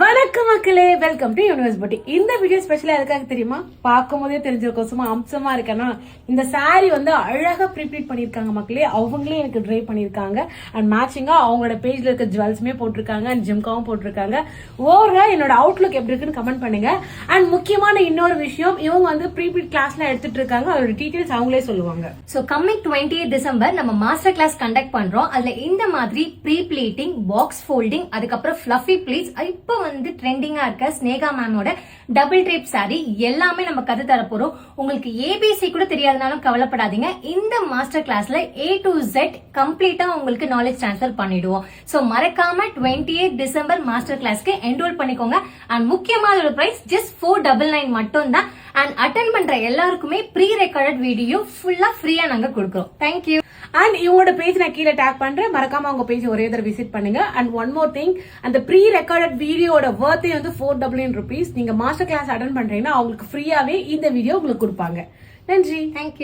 வணக்கம் மக்களே, welcome to universe beauty. இந்த வீடியோ ஸ்பெஷலா எதுக்காக தெரியுமா? பார்க்கும் போதே தெரிஞ்சிருக்கும், சும்மா அம்சமா இருக்கேன்னா. இந்த சாரி வந்து அழகா ப்ரீப்ளீட் பண்ணிருக்காங்க மக்களே. அவங்களே எனக்கு ட்ரை பண்ணிருக்காங்க அண்ட் மேட்சிங்கா அவங்களோட பேஜ்ல இருக்க ஜுவல்ஸுமே போட்டிருக்காங்க அண்ட் ஜிம்காவும் போட்டிருக்காங்க. ஓவரா என்னோட அவுட்லுக் எப்படி இருக்குன்னு கமெண்ட் பண்ணுங்க. அண்ட் முக்கியமான இன்னொரு விஷயம், இவங்க வந்து ப்ரீப்ளீட் கிளாஸ்ல எடுத்துட்டு இருக்காங்க. அதோட டீடைல்ஸ் அவங்களே சொல்லுவாங்க. சோ கம்மிங் 28 டிசம்பர் நம்ம மாஸ்டர் கிளாஸ் கண்டக்ட் பண்றோம். அதுல இந்த மாதிரி ப்ரீப்ளீட்டிங், பாக்ஸ் ஃபோல்டிங், அதுக்கப்புறம் ஃபிளஃபி ப்ளீட்ஸ், இப்போ வந்து ட்ரெண்டிங்கா இருக்க ஸ்னேகா மேமோட டபுள் ட்ரேப் சாரி எல்லாமே நம்ம கத்து தர போறோம். உங்களுக்கு ஏபிசி கூட தெரியாதனாலும் கவலைப்படாதீங்க. இந்த மாஸ்டர் கிளாஸ்ல A to Z கம்ப்ளீட்டா உங்களுக்கு நாலேஜ் ட்ரான்ஸ்ஃபர் பண்ணிடுவோம். சோ மறக்காம 28 டிசம்பர் மாஸ்டர் கிளாஸ்க்கு என்ரோல் பண்ணிக்கோங்க. அண்ட் முக்கியமான ஒரு பிரைஸ் ஜஸ்ட் 499 மட்டும் தான். அண்ட் அட்டென்ட் பண்ற எல்லாருக்குமே ப்ரீ ரெக்கார்டட் வீடியோ ஃபுல்லா ஃப்ரீயா நாங்க கொடுக்குறோம். தேங்க்யூ. அண்ட் இவங்களோட பேஜ் நான் கீழே டேக் பண்றேன், மறக்காம அவங்க பேஜ் ஒரே தடவை விசிட் பண்ணுங்க. அண்ட் ஒன் மோர் திங், அந்த ப்ரீ ரெக்கார்டட் வீடியோட வர்த்தே வந்து 499 rupees. நீங்க மாஸ்டர் கிளாஸ் அட்டென்ட் பண்றீங்கன்னா அவங்களுக்கு ஃப்ரீயாவே இந்த வீடியோ உங்களுக்கு கொடுப்பாங்க. நன்றி. தேங்க்யூ.